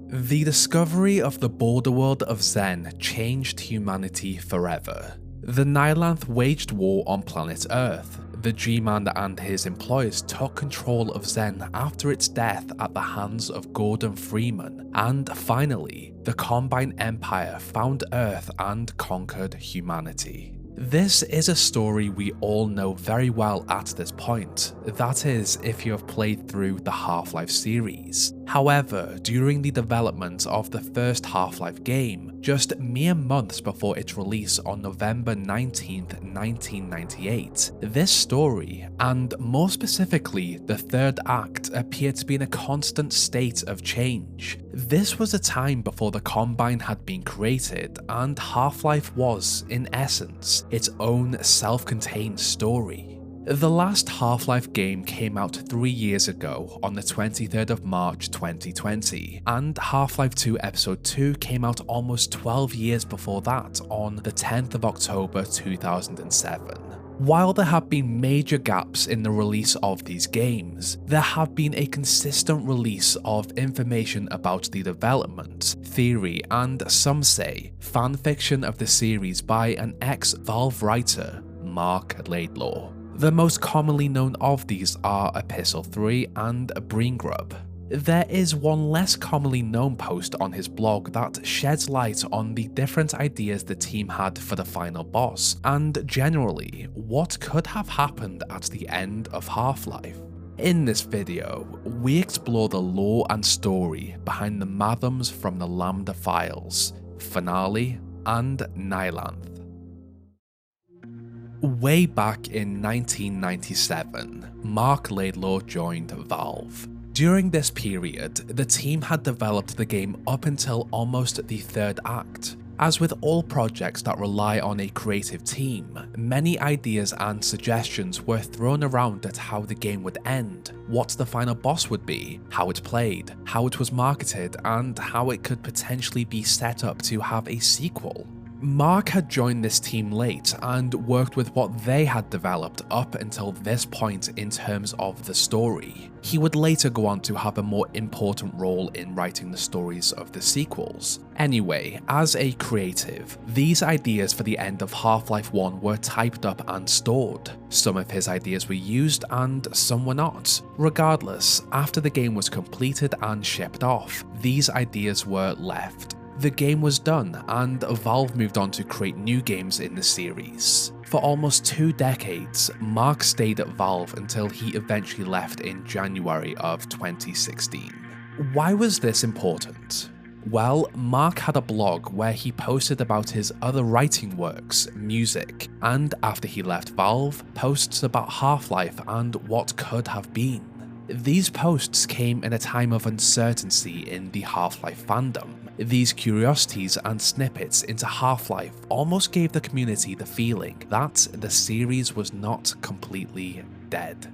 The discovery of the border world of Xen changed humanity forever. The Nihilanth waged war on planet Earth. The G-Man and his employers took control of Xen after its death at the hands of Gordon Freeman, and finally, the Combine Empire found Earth and conquered humanity. This is a story we all know very well at this point, that is, if you have played through the Half-Life series. However, during the development of the first Half-Life game, just mere months before its release on November 19th, 1998, this story, and more specifically the third act, appeared to be in a constant state of change. This was a time before the Combine had been created, and Half-Life was, in essence, its own self-contained story. The last Half-Life game came out 3 years ago on the 23rd of March 2020, and Half-Life 2 Episode 2 came out almost 12 years before that on the 10th of October 2007. While there have been major gaps in the release of these games, there have been a consistent release of information about the development, theory, and some say, fanfiction of the series by an ex-Valve writer, Marc Laidlaw. The most commonly known of these are Epistle 3 and Grub. There is one less commonly known post on his blog that sheds light on the different ideas the team had for the final boss, and generally, what could have happened at the end of Half-Life. In this video, we explore the lore and story behind the Mathoms from the Lambda Files, Finale, and Nihilanth. Way back in 1997, Marc Laidlaw joined Valve. During this period, the team had developed the game up until almost the third act. As with all projects that rely on a creative team, many ideas and suggestions were thrown around at how the game would end, what the final boss would be, how it played, how it was marketed, and how it could potentially be set up to have a sequel. Marc had joined this team late and worked with what they had developed up until this point in terms of the story. He would later go on to have a more important role in writing the stories of the sequels. Anyway, as a creative, these ideas for the end of Half-Life 1 were typed up and stored. Some of his ideas were used and some were not. Regardless, after the game was completed and shipped off, these ideas were left. The game was done, and Valve moved on to create new games in the series. For almost 2 decades, Marc stayed at Valve until he eventually left in January of 2016. Why was this important? Well, Marc had a blog where he posted about his other writing works, music, and after he left Valve, posts about Half-Life and what could have been. These posts came in a time of uncertainty in the Half-Life fandom. These curiosities and snippets into Half-Life almost gave the community the feeling that the series was not completely dead.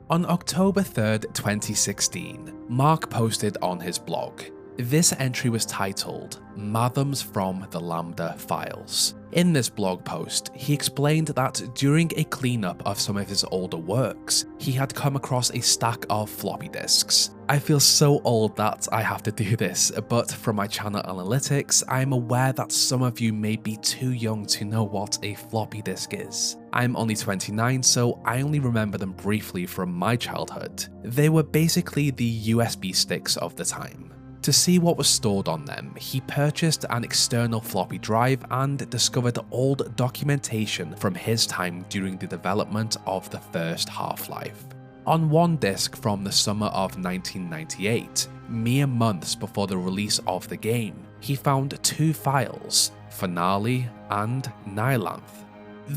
On October 3rd, 2016, Marc posted on his blog. This entry was titled, Mathoms from the Lambda Files. In this blog post, he explained that during a cleanup of some of his older works, he had come across a stack of floppy disks. I feel so old that I have to do this, but from my channel analytics, I am aware that some of you may be too young to know what a floppy disk is. I'm only 29, so I only remember them briefly from my childhood. They were basically the USB sticks of the time. To see what was stored on them, he purchased an external floppy drive and discovered old documentation from his time during the development of the first Half-Life. On one disk from the summer of 1998, mere months before the release of the game, he found 2 files, Finale and Nihilanth.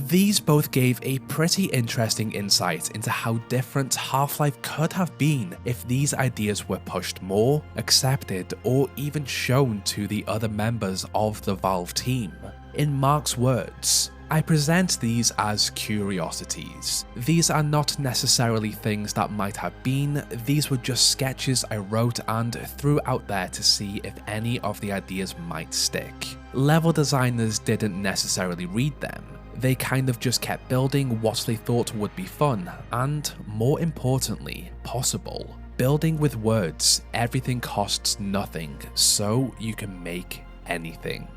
These both gave a pretty interesting insight into how different Half-Life could have been if these ideas were pushed more, accepted, or even shown to the other members of the Valve team. In Marc's words, I present these as curiosities. These are not necessarily things that might have been, these were just sketches I wrote and threw out there to see if any of the ideas might stick. Level designers didn't necessarily read them. They kind of just kept building what they thought would be fun, and more importantly, possible. Building with words, everything costs nothing, so you can make anything.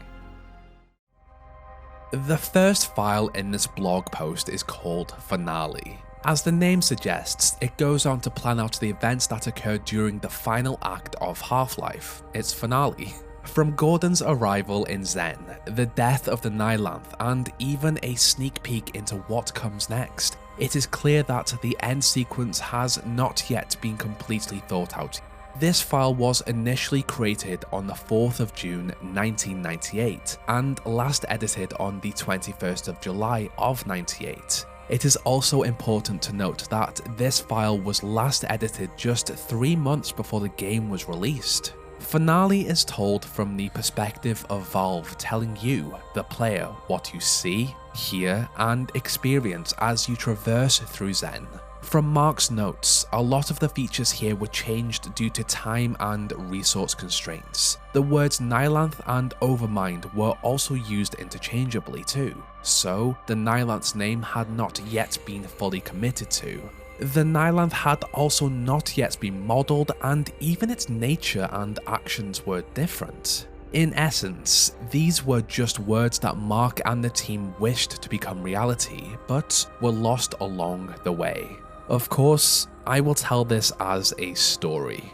The first file in this blog post is called Finale. As the name suggests, it goes on to plan out the events that occurred during the final act of Half-Life, its finale. From Gordon's arrival in Xen, the death of the Nihilanth, and even a sneak peek into what comes next, it is clear that the end sequence has not yet been completely thought out. This file was initially created on the 4th of June 1998 and last edited on the 21st of July of 98. It is also important to note that this file was last edited just 3 months before the game was released. Finale is told from the perspective of Valve telling you, the player, what you see, hear, and experience as you traverse through Xen. From Marc's notes, a lot of the features here were changed due to time and resource constraints. The words Nihilanth and Overmind were also used interchangeably too, so the Nihilanth's name had not yet been fully committed to. The Nihilanth had also not yet been modelled, and even its nature and actions were different. In essence, these were just words that Marc and the team wished to become reality, but were lost along the way. Of course, I will tell this as a story.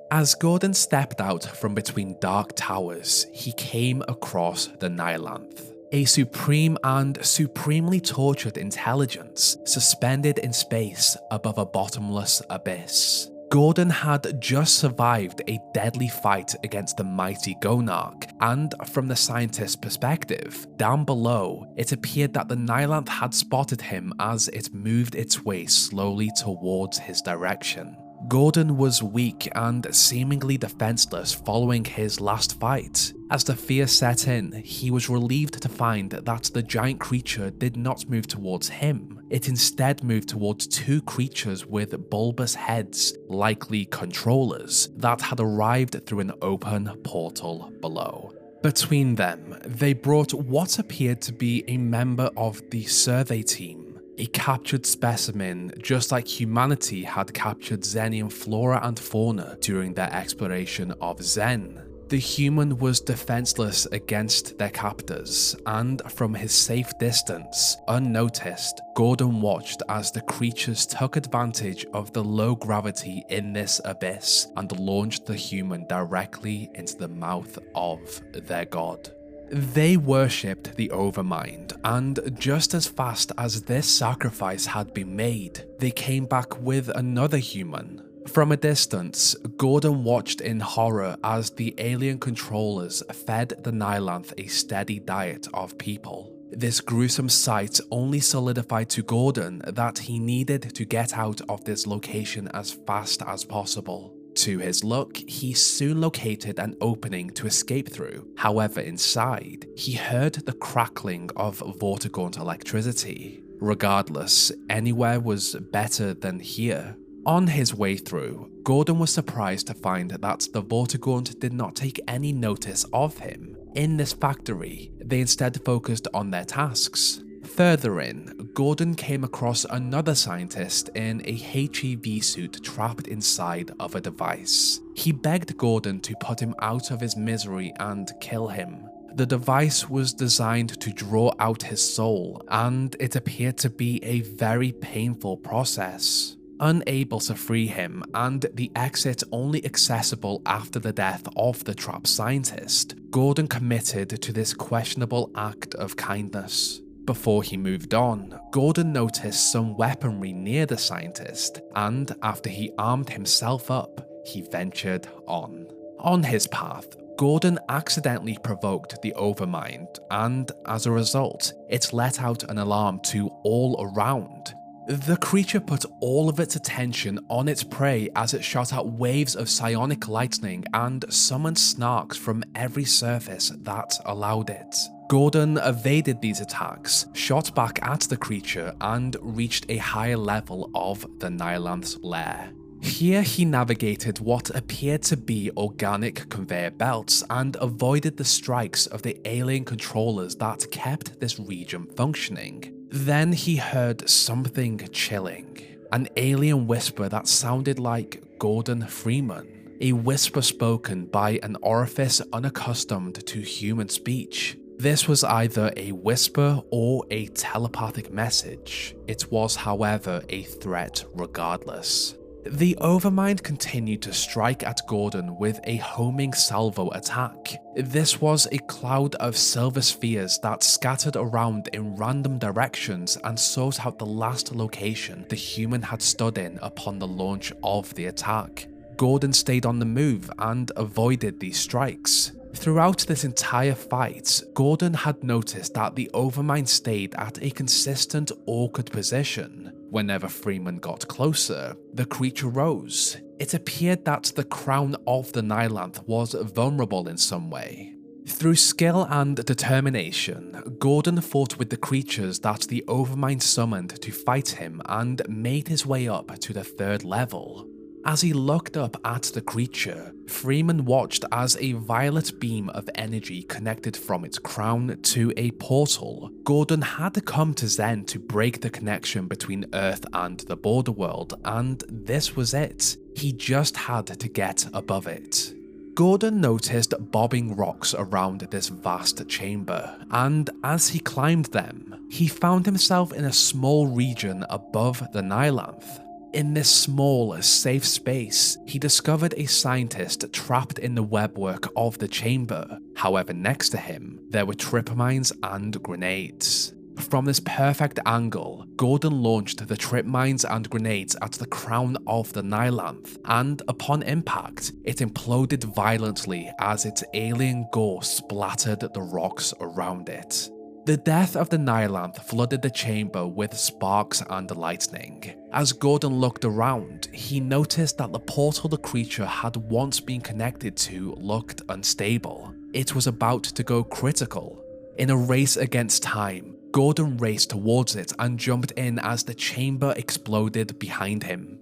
As Gordon stepped out from between dark towers, he came across the Nihilanth, a supreme and supremely tortured intelligence suspended in space above a bottomless abyss. Gordon had just survived a deadly fight against the mighty Gonarch, and from the scientist's perspective, down below, it appeared that the Nihilanth had spotted him as it moved its way slowly towards his direction. Gordon was weak and seemingly defenseless following his last fight. As the fear set in, he was relieved to find that the giant creature did not move towards him. It instead moved towards two creatures with bulbous heads, likely controllers, that had arrived through an open portal below. Between them, they brought what appeared to be a member of the survey team. A captured specimen, just like humanity had captured Xenian flora and fauna during their exploration of Xen. The human was defenseless against their captors, and from his safe distance, unnoticed, Gordon watched as the creatures took advantage of the low gravity in this abyss and launched the human directly into the mouth of their god. They worshipped the Overmind, and just as fast as this sacrifice had been made, they came back with another human. From a distance, Gordon watched in horror as the alien controllers fed the Nihilanth a steady diet of people. This gruesome sight only solidified to Gordon that he needed to get out of this location as fast as possible. To his luck, he soon located an opening to escape through. However, inside, he heard the crackling of Vortigaunt electricity. Regardless, anywhere was better than here. On his way through, Gordon was surprised to find that the Vortigaunt did not take any notice of him. In this factory, they instead focused on their tasks. Further in, Gordon came across another scientist in a HEV suit trapped inside of a device. He begged Gordon to put him out of his misery and kill him. The device was designed to draw out his soul, and it appeared to be a very painful process. Unable to free him, and the exit only accessible after the death of the trapped scientist, Gordon committed to this questionable act of kindness. Before he moved on, Gordon noticed some weaponry near the scientist, and after he armed himself up, he ventured on. On his path, Gordon accidentally provoked the Overmind, and as a result, it let out an alarm to all around. The creature put all of its attention on its prey as it shot out waves of psionic lightning and summoned snarks from every surface that allowed it. Gordon evaded these attacks, shot back at the creature, and reached a higher level of the Nihilanth's lair. Here he navigated what appeared to be organic conveyor belts and avoided the strikes of the alien controllers that kept this region functioning. Then he heard something chilling. An alien whisper that sounded like Gordon Freeman, a whisper spoken by an orifice unaccustomed to human speech. This was either a whisper or a telepathic message. It was, however, a threat regardless. The Overmind continued to strike at Gordon with a homing salvo attack. This was a cloud of silver spheres that scattered around in random directions and sought out the last location the human had stood in upon the launch of the attack. Gordon stayed on the move and avoided these strikes. Throughout this entire fight, Gordon had noticed that the Overmind stayed at a consistent awkward position. Whenever Freeman got closer, the creature rose. It appeared that the crown of the Nihilanth was vulnerable in some way. Through skill and determination, Gordon fought with the creatures that the Overmind summoned to fight him and made his way up to the 3rd level. As he looked up at the creature, Freeman watched as a violet beam of energy connected from its crown to a portal. Gordon had come to Zen to break the connection between Earth and the border world, and this was it. He just had to get above it. Gordon noticed bobbing rocks around this vast chamber, and as he climbed them, he found himself in a small region above the Nihilanth. In this small, safe space, he discovered a scientist trapped in the webwork of the chamber. However, next to him, there were trip mines and grenades. From this perfect angle, Gordon launched the trip mines and grenades at the crown of the Nihilanth, and upon impact, it imploded violently as its alien gore splattered the rocks around it. The death of the Nihilanth flooded the chamber with sparks and lightning. As Gordon looked around, he noticed that the portal the creature had once been connected to looked unstable. It was about to go critical. In a race against time, Gordon raced towards it and jumped in as the chamber exploded behind him.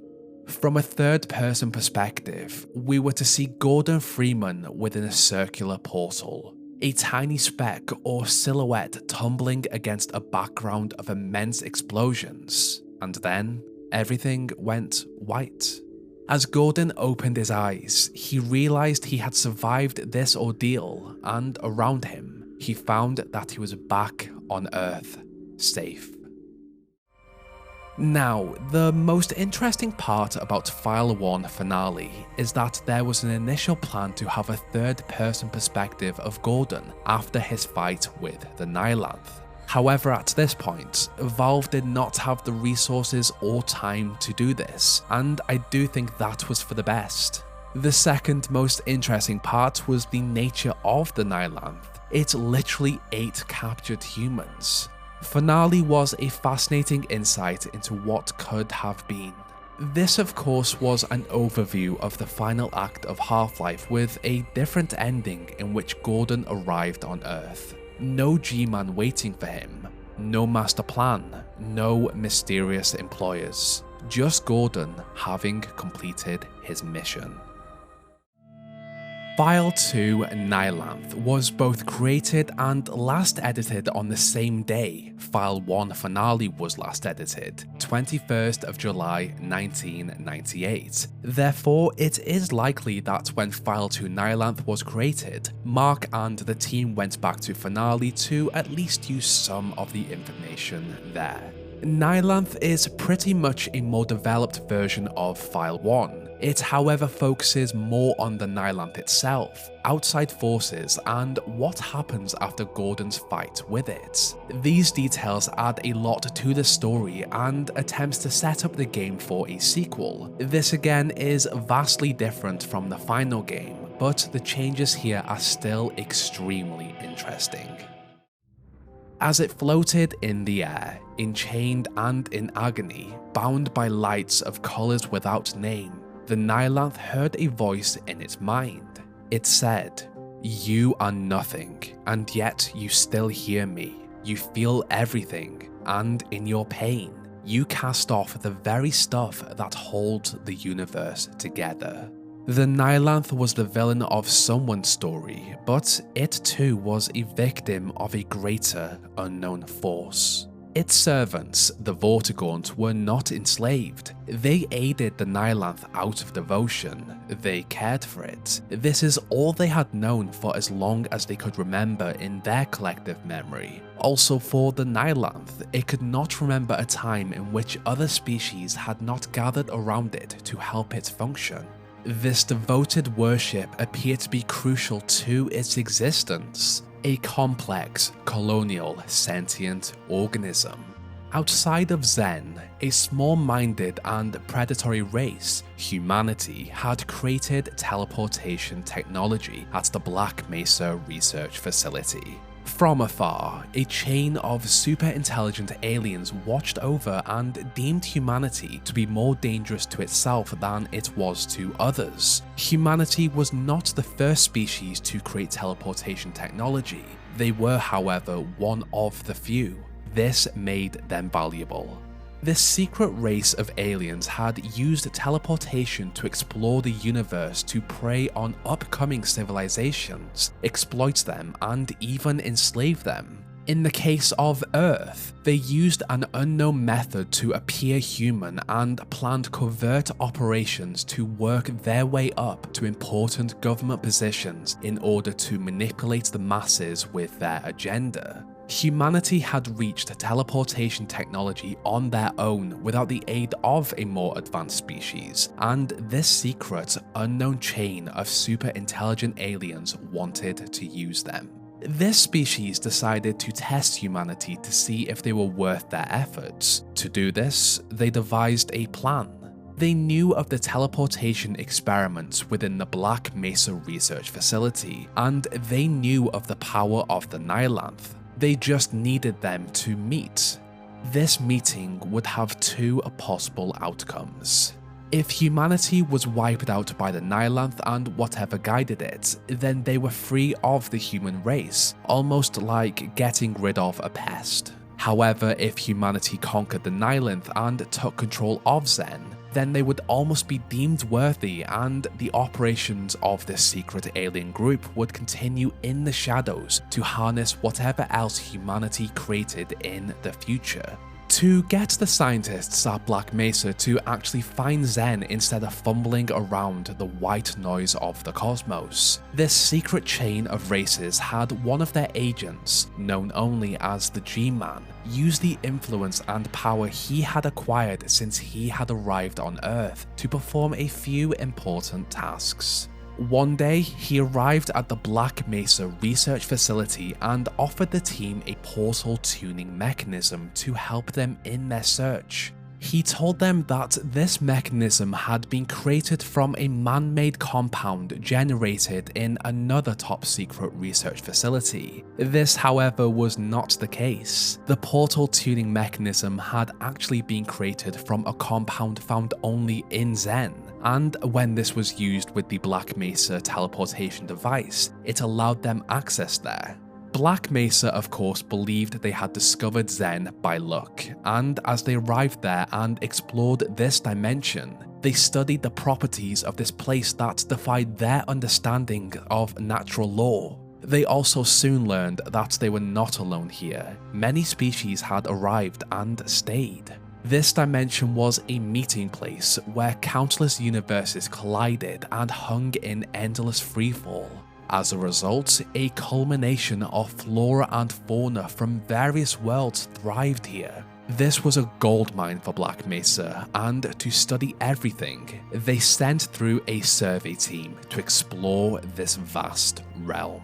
From a third-person perspective, we were to see Gordon Freeman within a circular portal. A tiny speck or silhouette tumbling against a background of immense explosions, and then everything went white. As Gordon opened his eyes, he realized he had survived this ordeal, and around him, he found that he was back on Earth, safe. Now, the most interesting part about File 1 Finale is that there was an initial plan to have a third-person perspective of Gordon after his fight with the Nihilanth. However, at this point, Valve did not have the resources or time to do this, and I do think that was for the best. The second most interesting part was the nature of the Nihilanth. It literally ate captured humans. Finale was a fascinating insight into what could have been. This of course was an overview of the final act of Half-Life with a different ending in which Gordon arrived on Earth. No G-Man waiting for him, no master plan, no mysterious employers, just Gordon having completed his mission. File 2 Nihilanth was both created and last edited on the same day File 1 Finale was last edited, 21st of July 1998. Therefore, it is likely that when File 2 Nihilanth was created, Marc and the team went back to Finale to at least use some of the information there. Nihilanth is pretty much a more developed version of File 1. It, however, focuses more on the Nihilanth itself, outside forces, and what happens after Gordon's fight with it. These details add a lot to the story and attempts to set up the game for a sequel. This again is vastly different from the final game, but the changes here are still extremely interesting. As it floated in the air, enchained and in agony, bound by lights of colours without name, the Nihilanth heard a voice in its mind. It said, "You are nothing, and yet you still hear me. You feel everything, and in your pain, you cast off the very stuff that holds the universe together." The Nihilanth was the villain of someone's story, but it too was a victim of a greater unknown force. Its servants, the Vortigaunt, were not enslaved. They aided the Nihilanth out of devotion. They cared for it. This is all they had known for as long as they could remember in their collective memory. Also for the Nihilanth, it could not remember a time in which other species had not gathered around it to help it function. This devoted worship appeared to be crucial to its existence. A complex, colonial, sentient organism. Outside of Zen, a small-minded and predatory race, humanity had created teleportation technology at the Black Mesa Research Facility. From afar, a chain of super-intelligent aliens watched over and deemed humanity to be more dangerous to itself than it was to others. Humanity was not the first species to create teleportation technology. They were, however, one of the few. This made them valuable. This secret race of aliens had used teleportation to explore the universe to prey on upcoming civilizations, exploit them, and even enslave them. In the case of Earth, they used an unknown method to appear human and planned covert operations to work their way up to important government positions in order to manipulate the masses with their agenda. Humanity had reached teleportation technology on their own without the aid of a more advanced species, and this secret, unknown chain of super intelligent aliens wanted to use them. This species decided to test humanity to see if they were worth their efforts. To do this, they devised a plan. They knew of the teleportation experiments within the Black Mesa Research Facility, and they knew of the power of the Nihilanth. They just needed them to meet. This meeting would have two possible outcomes. If humanity was wiped out by the Nihilanth and whatever guided it, then they were free of the human race, almost like getting rid of a pest. However, if humanity conquered the Nihilanth and took control of Zen, then they would almost be deemed worthy and the operations of this secret alien group would continue in the shadows to harness whatever else humanity created in the future. To get the scientists at Black Mesa to actually find Zen instead of fumbling around the white noise of the cosmos. This secret chain of races had one of their agents, known only as the G-Man, use the influence and power he had acquired since he had arrived on Earth to perform a few important tasks. One day, he arrived at the Black Mesa Research Facility and offered the team a portal tuning mechanism to help them in their search. He told them that this mechanism had been created from a man-made compound generated in another top-secret research facility. This, however, was not the case. The portal tuning mechanism had actually been created from a compound found only in Zen. And when this was used with the Black Mesa teleportation device, it allowed them access there. Black Mesa, of course, believed they had discovered Zen by luck, and as they arrived there and explored this dimension, they studied the properties of this place that defied their understanding of natural law. They also soon learned that they were not alone here. Many species had arrived and stayed. This dimension was a meeting place where countless universes collided and hung in endless freefall. As a result, a culmination of flora and fauna from various worlds thrived here. This was a goldmine for Black Mesa, and to study everything, they sent through a survey team to explore this vast realm.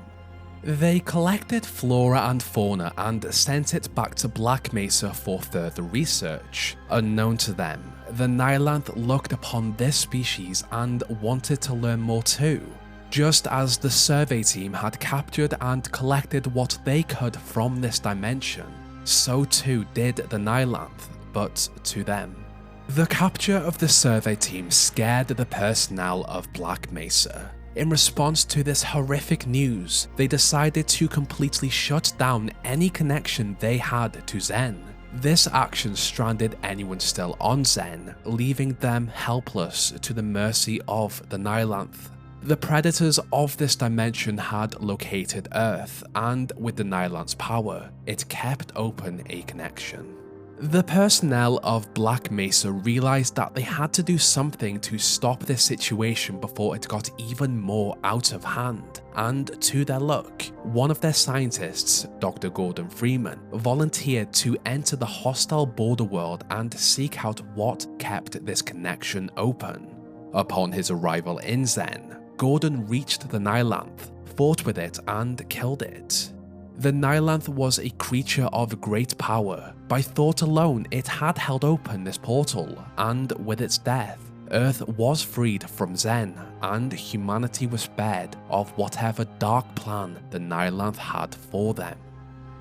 They collected flora and fauna and sent it back to Black Mesa for further research. Unknown to them, the Nihilanth looked upon this species and wanted to learn more too. Just as the survey team had captured and collected what they could from this dimension, so too did the Nihilanth, but to them. The capture of the survey team scared the personnel of Black Mesa. In response to this horrific news, they decided to completely shut down any connection they had to Zen. This action stranded anyone still on Zen, leaving them helpless to the mercy of the Nihilanth. The predators of this dimension had located Earth, and with the Nihilanth's power, it kept open a connection. The personnel of Black Mesa realized that they had to do something to stop this situation before it got even more out of hand, and to their luck, one of their scientists, Dr. Gordon Freeman, volunteered to enter the hostile border world and seek out what kept this connection open. Upon his arrival in Xen, Gordon reached the Nihilanth, fought with it, and killed it. The Nihilanth was a creature of great power. By thought alone, it had held open this portal, and with its death, Earth was freed from Xen, and humanity was spared of whatever dark plan the Nihilanth had for them.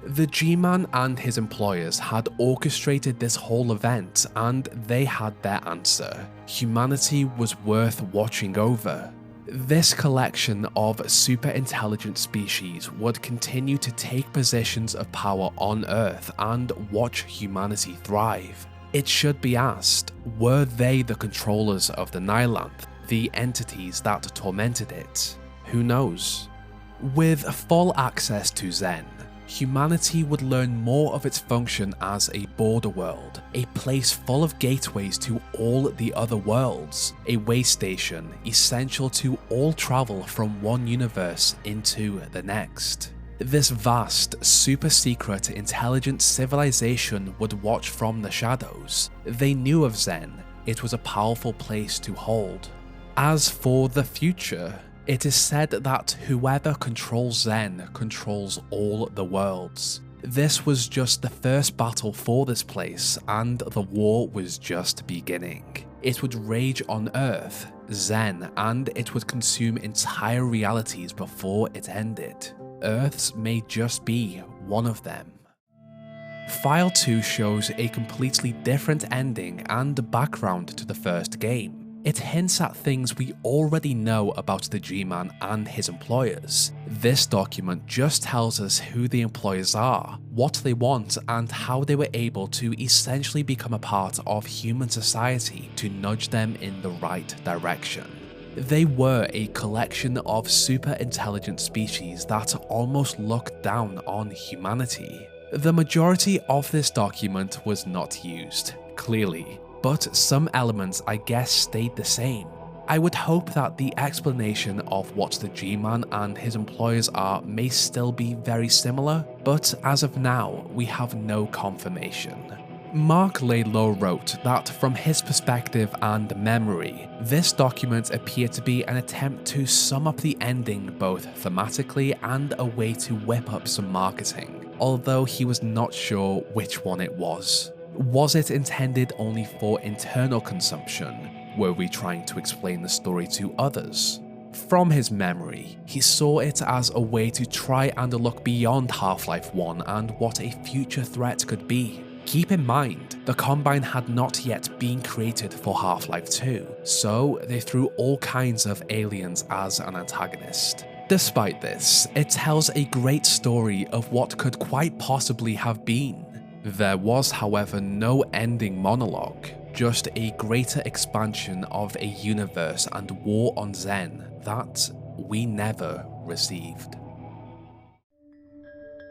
The G-Man and his employers had orchestrated this whole event, and they had their answer. Humanity was worth watching over. This collection of super-intelligent species would continue to take positions of power on Earth and watch humanity thrive. It should be asked, were they the controllers of the Nihilanth, the entities that tormented it? Who knows? With full access to Xen, humanity would learn more of its function as a border world, a place full of gateways to all the other worlds, a way station essential to all travel from one universe into the next. This vast, super-secret, intelligent civilization would watch from the shadows. They knew of Xen. It was a powerful place to hold. As for the future, it is said that whoever controls Xen controls all the worlds. This was just the first battle for this place, and the war was just beginning. It would rage on Earth, Xen, and it would consume entire realities before it ended. Earth's may just be one of them. File 2 shows a completely different ending and background to the first game. It hints at things we already know about the G-Man and his employers. This document just tells us who the employers are, what they want, and how they were able to essentially become a part of human society to nudge them in the right direction. They were a collection of super-intelligent species that almost looked down on humanity. The majority of this document was not used, clearly, but some elements I guess stayed the same. I would hope that the explanation of what the G-Man and his employers are may still be very similar, but as of now, we have no confirmation. Marc Laidlaw wrote that from his perspective and memory, this document appeared to be an attempt to sum up the ending both thematically and a way to whip up some marketing, although he was not sure which one it was. Was it intended only for internal consumption? Were we trying to explain the story to others? From his memory, he saw it as a way to try and look beyond Half-Life 1 and what a future threat could be. Keep in mind, the Combine had not yet been created for Half-Life 2, so they threw all kinds of aliens as an antagonist. Despite this, it tells a great story of what could quite possibly have been. There was, however, no ending monologue, just a greater expansion of a universe and war on Xen that we never received.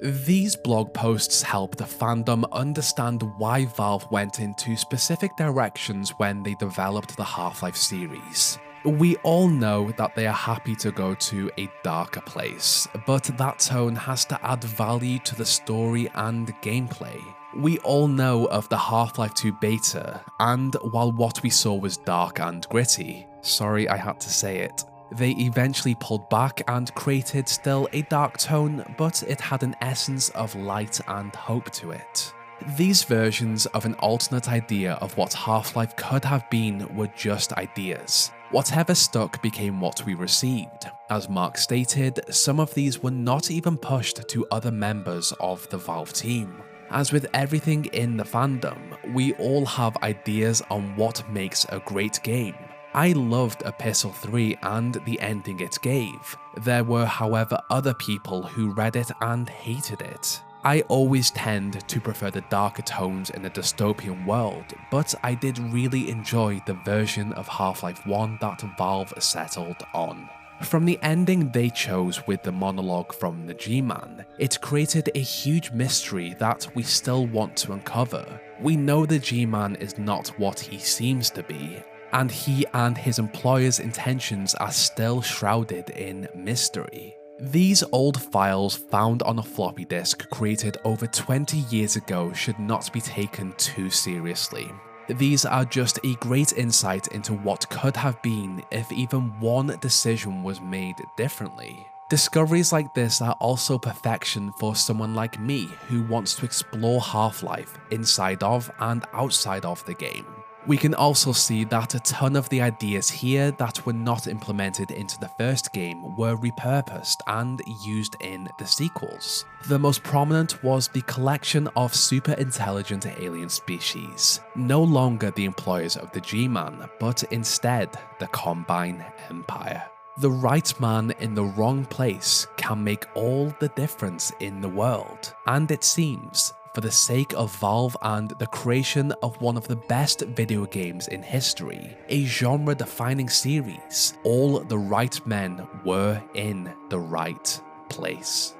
These blog posts help the fandom understand why Valve went into specific directions when they developed the Half-Life series. We all know that they are happy to go to a darker place, but that tone has to add value to the story and gameplay. We all know of the Half-Life 2 beta, and while what we saw was dark and gritty, sorry I had to say it, they eventually pulled back and created still a dark tone, but it had an essence of light and hope to it. These versions of an alternate idea of what Half-Life could have been were just ideas. Whatever stuck became what we received. As Marc stated, some of these were not even pushed to other members of the Valve team. As with everything in the fandom, we all have ideas on what makes a great game. I loved Epistle 3 and the ending it gave. There were, however, other people who read it and hated it. I always tend to prefer the darker tones in a dystopian world, but I did really enjoy the version of Half-Life 1 that Valve settled on. From the ending they chose with the monologue from the G-Man, it created a huge mystery that we still want to uncover. We know the G-Man is not what he seems to be, and he and his employer's intentions are still shrouded in mystery. These old files found on a floppy disk created over 20 years ago should not be taken too seriously. These are just a great insight into what could have been if even one decision was made differently. Discoveries like this are also perfection for someone like me who wants to explore Half-Life inside of and outside of the game. We can also see that a ton of the ideas here that were not implemented into the first game were repurposed and used in the sequels. The most prominent was the collection of super intelligent alien species, no longer the employers of the G-Man, but instead the Combine Empire. The right man in the wrong place can make all the difference in the world, and it seems, for the sake of Valve and the creation of one of the best video games in history, a genre-defining series, all the right men were in the right place.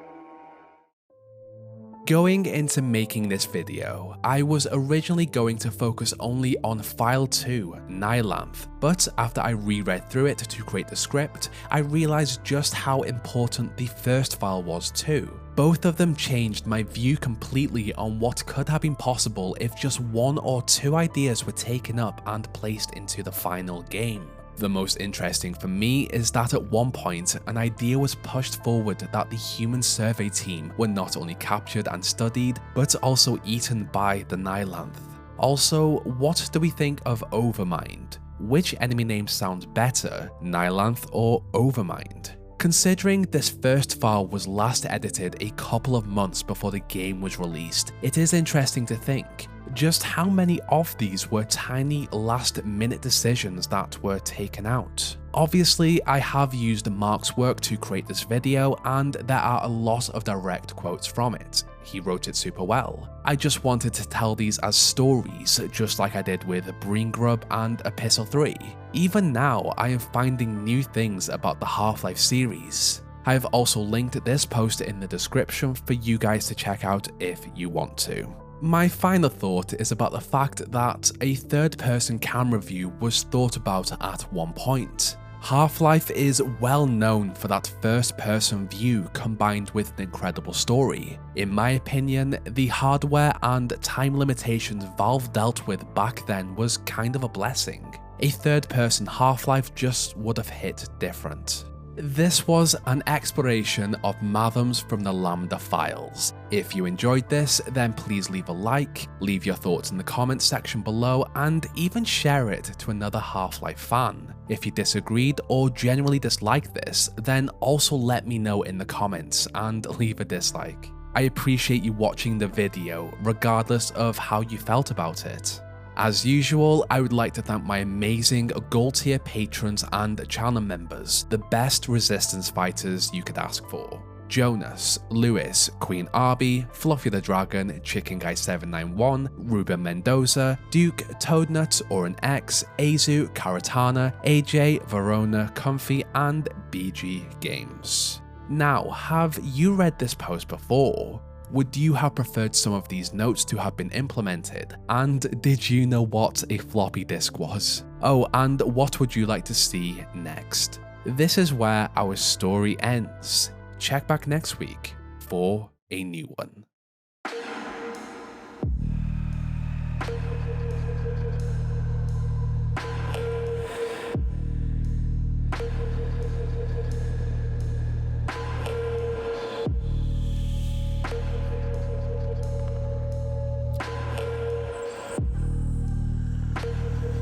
Going into making this video, I was originally going to focus only on File 2, Nihilanth, but after I reread through it to create the script, I realized just how important the first file was too. Both of them changed my view completely on what could have been possible if just one or two ideas were taken up and placed into the final game. The most interesting for me is that at one point, an idea was pushed forward that the human survey team were not only captured and studied, but also eaten by the Nihilanth. Also, what do we think of Overmind? Which enemy name sounds better, Nihilanth or Overmind? Considering this first file was last edited a couple of months before the game was released, it is interesting to think just how many of these were tiny last-minute decisions that were taken out. Obviously, I have used Marc's work to create this video, and there are a lot of direct quotes from it. He wrote it super well. I just wanted to tell these as stories, just like I did with Breen Grub and Epistle 3. Even now, I am finding new things about the Half-Life series. I have also linked this post in the description for you guys to check out if you want to. My final thought is about the fact that a third-person camera view was thought about at one point. Half-Life is well known for that first-person view combined with an incredible story. In my opinion, the hardware and time limitations Valve dealt with back then was kind of a blessing. A third-person Half-Life just would have hit different. This was an exploration of Mathoms from the Lambda Files. If you enjoyed this, then please leave a like, leave your thoughts in the comments section below, and even share it to another Half-Life fan. If you disagreed or genuinely disliked this, then also let me know in the comments and leave a dislike. I appreciate you watching the video, regardless of how you felt about it. As usual, I would like to thank my amazing gold tier patrons and channel members, the best resistance fighters you could ask for. Jonas, Lewis, Queen Arby, Fluffy the Dragon, Chicken Guy 791, Ruben Mendoza, Duke, Toadnut, Orin X, Azu, Karatana, AJ, Verona, Comfy, and BG Games. Now, have you read this post before? Would you have preferred some of these notes to have been implemented? And did you know what a floppy disk was? Oh, and what would you like to see next? This is where our story ends. Check back next week for a new one.